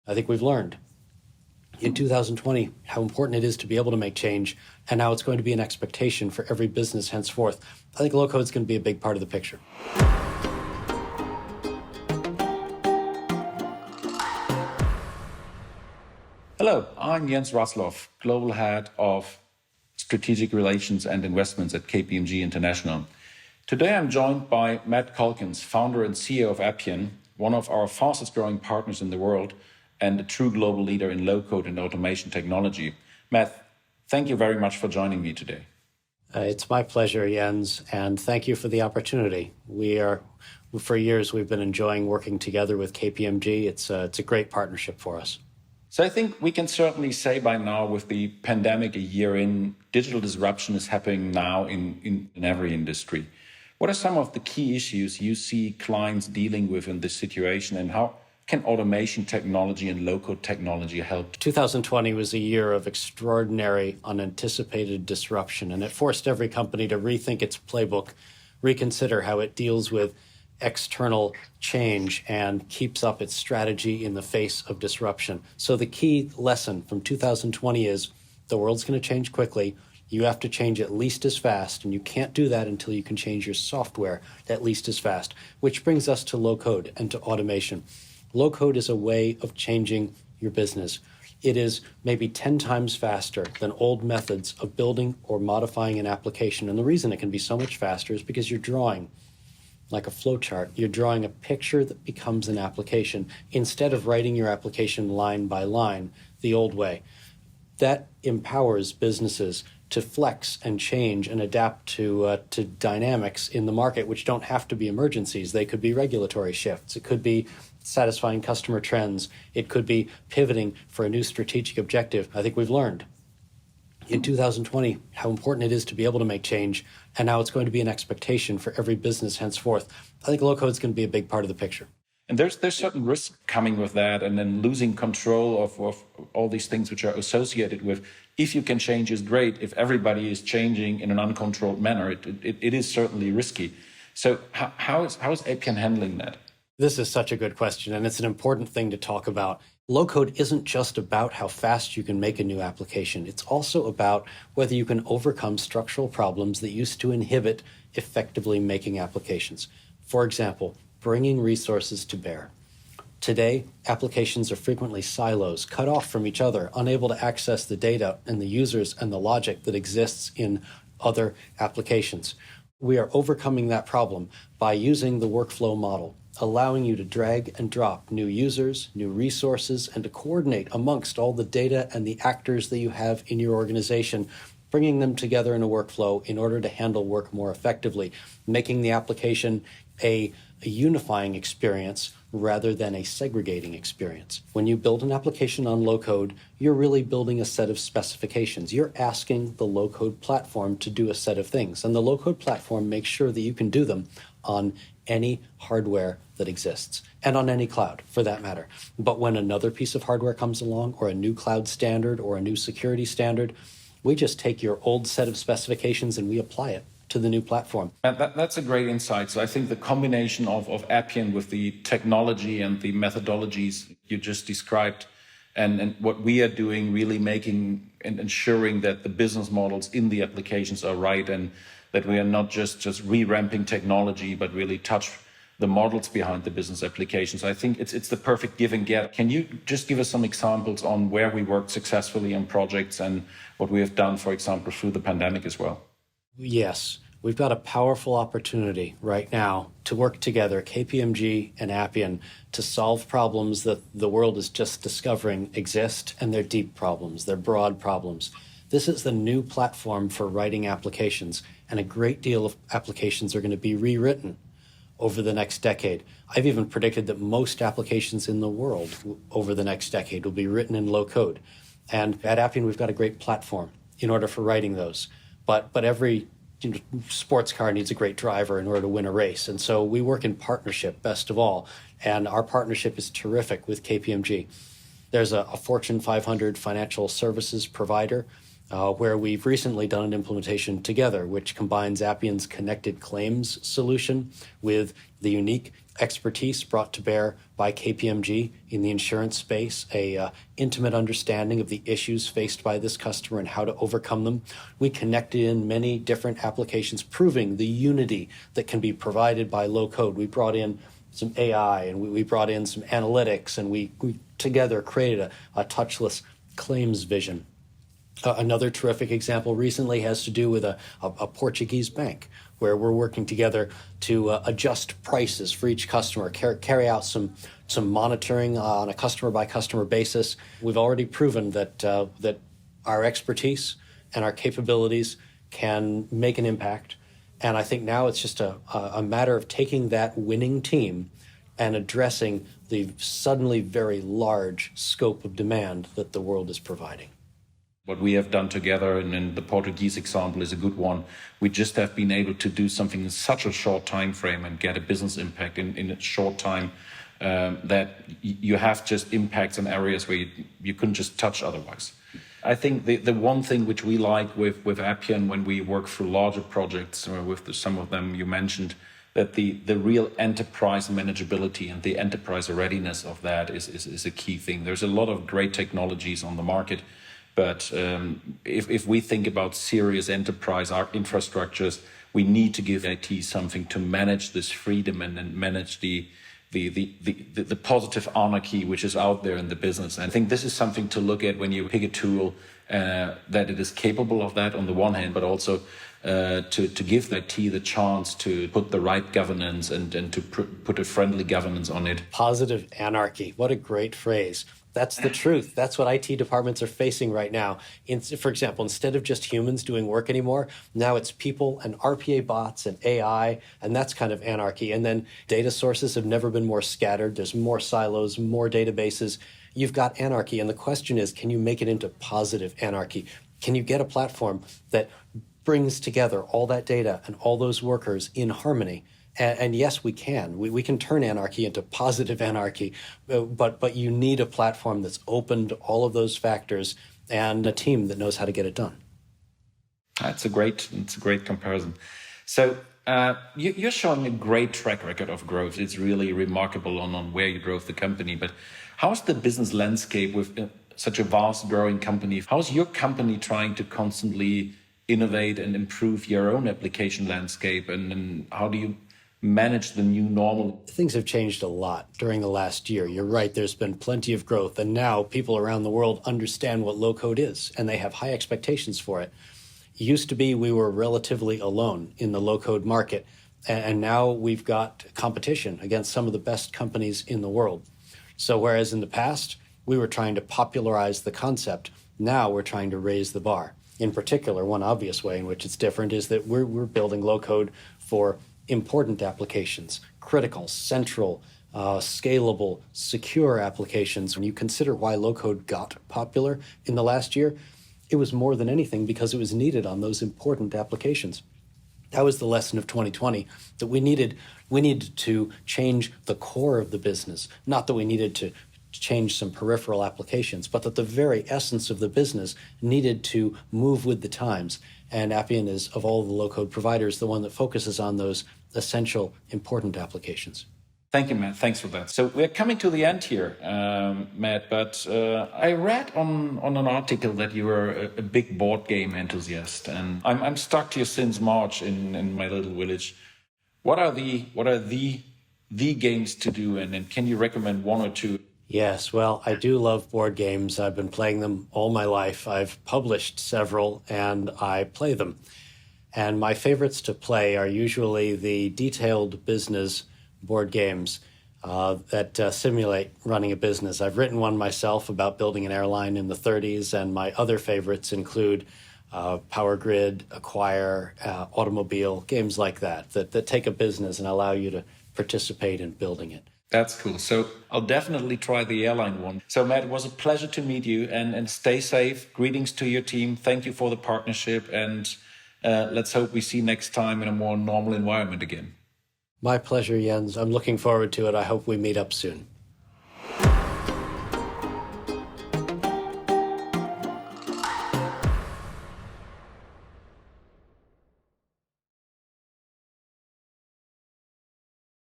I think we've learned in 2020 how important it is to be able to make change, and now it's going to be an expectation for every business henceforth. I think low-code is going to be a big part of the picture. Hello, I'm Jens Rasloff, Global Head of Strategic Relations and Investments at KPMG International. Today I'm joined by Matt Calkins, founder and CEO of Appian, one of our fastest growing partners in the world and a true global leader in low-code and automation technology. Matt, thank you very much for joining me today. It's my pleasure, Jens, and thank you for the opportunity. For years, we've been enjoying working together with KPMG. It's a great partnership for us. So I think we can certainly say by now, with the pandemic a year in, digital disruption is happening now in every industry. What are some of the key issues you see clients dealing with in this situation, and how can automation technology and low-code technology help? 2020 was a year of extraordinary, unanticipated disruption, and it forced every company to rethink its playbook, reconsider how it deals with external change, and keeps up its strategy in the face of disruption. So the key lesson from 2020 is the world's going to change quickly. You have to change at least as fast, and you can't do that until you can change your software at least as fast, which brings us to low-code and to automation. Low-code is a way of changing your business. It is maybe 10 times faster than old methods of building or modifying an application. And the reason it can be so much faster is because you're drawing like a flowchart. You're drawing a picture that becomes an application instead of writing your application line by line the old way. That empowers businesses to flex and change and adapt to dynamics in the market, which don't have to be emergencies. They could be regulatory shifts. It could be satisfying customer trends. It could be pivoting for a new strategic objective. I think we've learned in 2020 how important it is to be able to make change, and now it's going to be an expectation for every business henceforth. I think low-code is going to be a big part of the picture. And there's certain risks coming with that, and then losing control of all these things which are associated with. If you can change is great. If everybody is changing in an uncontrolled manner, it is certainly risky. So how is Appian handling that? This is such a good question, and it's an important thing to talk about. Low-code isn't just about how fast you can make a new application. It's also about whether you can overcome structural problems that used to inhibit effectively making applications. For example, bringing resources to bear. Today, applications are frequently silos, cut off from each other, unable to access the data and the users and the logic that exists in other applications. We are overcoming that problem by using the workflow model, allowing you to drag and drop new users, new resources, and to coordinate amongst all the data and the actors that you have in your organization, bringing them together in a workflow in order to handle work more effectively, making the application a unifying experience rather than a segregating experience. When you build an application on low-code, you're really building a set of specifications. You're asking the low-code platform to do a set of things, and the low-code platform makes sure that you can do them on any hardware that exists, and on any cloud, for that matter. But when another piece of hardware comes along, or a new cloud standard, or a new security standard, we just take your old set of specifications and we apply it to the new platform. And that's a great insight. So I think the combination of Appian with the technology and the methodologies you just described, and what we are doing, really making and ensuring that the business models in the applications are right, and that we are not just re-ramping technology, but really touch the models behind the business applications. I think it's the perfect give and get. Can you just give us some examples on where we worked successfully on projects and what we have done, for example, through the pandemic as well? Yes, we've got a powerful opportunity right now to work together, KPMG and Appian, to solve problems that the world is just discovering exist, and they're deep problems, they're broad problems. This is the new platform for writing applications, and a great deal of applications are going to be rewritten over the next decade. I've even predicted that most applications in the world over the next decade will be written in low code. And at Appian, we've got a great platform in order for writing those. But every sports car needs a great driver in order to win a race. And so we work in partnership, best of all. And our partnership is terrific with KPMG. There's a Fortune 500 financial services provider where we've recently done an implementation together, which combines Appian's connected claims solution with the unique expertise brought to bear by KPMG in the insurance space, a intimate understanding of the issues faced by this customer and how to overcome them. We connected in many different applications, proving the unity that can be provided by low code. We brought in some AI and we brought in some analytics, and we together created a touchless claims vision. Another terrific example recently has to do with a Portuguese bank, where we're working together to adjust prices for each customer, carry out some monitoring on a customer-by-customer basis. We've already proven that our expertise and our capabilities can make an impact. And I think now it's just a matter of taking that winning team and addressing the suddenly very large scope of demand that the world is providing. What we have done together, and the Portuguese example is a good one, we just have been able to do something in such a short time frame and get a business impact in a short time that you have just impacts in areas where you couldn't just touch otherwise. I think the one thing which we like with Appian when we work through larger projects, or with some of them you mentioned, that the real enterprise manageability and the enterprise readiness of that is a key thing. There's a lot of great technologies on the market, but if we think about serious enterprise our infrastructures, we need to give IT something to manage this freedom and manage the positive anarchy which is out there in the business. And I think this is something to look at when you pick a tool that it is capable of that on the one hand, but also to give IT the chance to put the right governance and to put a friendly governance on it. Positive anarchy. What a great phrase. That's the truth. That's what IT departments are facing right now. For example, instead of just humans doing work anymore, now it's people and RPA bots and AI, and that's kind of anarchy. And then data sources have never been more scattered. There's more silos, more databases. You've got anarchy. And the question is, can you make it into positive anarchy? Can you get a platform that brings together all that data and all those workers in harmony? And yes, we can. We can turn anarchy into positive anarchy, but you need a platform that's open to all of those factors and a team that knows how to get it done. It's a great comparison. So you're showing a great track record of growth. It's really remarkable on where you drove the company. But how's the business landscape with such a vast growing company? How's your company trying to constantly innovate and improve your own application landscape? And how do you manage the new normal? Things have changed a lot during the last year. You're right, there's been plenty of growth, and now people around the world understand what low code is, and they have high expectations for it. It used to be we were relatively alone in the low code market, and now we've got competition against some of the best companies in the world. So whereas in the past, we were trying to popularize the concept, now we're trying to raise the bar. In particular, one obvious way in which it's different is that we're building low code for important applications, critical, central, scalable, secure applications. When you consider why low-code got popular in the last year, it was more than anything because it was needed on those important applications. That was the lesson of 2020, that we needed to change the core of the business, not that we needed to change some peripheral applications, but that the very essence of the business needed to move with the times. And Appian is, of all the low-code providers, the one that focuses on those essential, important applications. Thank you, Matt. Thanks for that. So we're coming to the end here, Matt, but I read on an article that you were a big board game enthusiast, and I'm stuck here since March in my little village. What are the games to do, and can you recommend one or two? Yes, well, I do love board games. I've been playing them all my life. I've published several, and I play them. And my favorites to play are usually the detailed business board games that simulate running a business. I've written one myself about building an airline in the 30s, and my other favorites include Power Grid, Acquire, Automobile, games like that take a business and allow you to participate in building it. That's cool. So I'll definitely try the airline one. So Matt, it was a pleasure to meet you, and stay safe. Greetings to your team. Thank you for the partnership, and let's hope we see next time in a more normal environment again. My pleasure, Jens. I'm looking forward to it. I hope we meet up soon.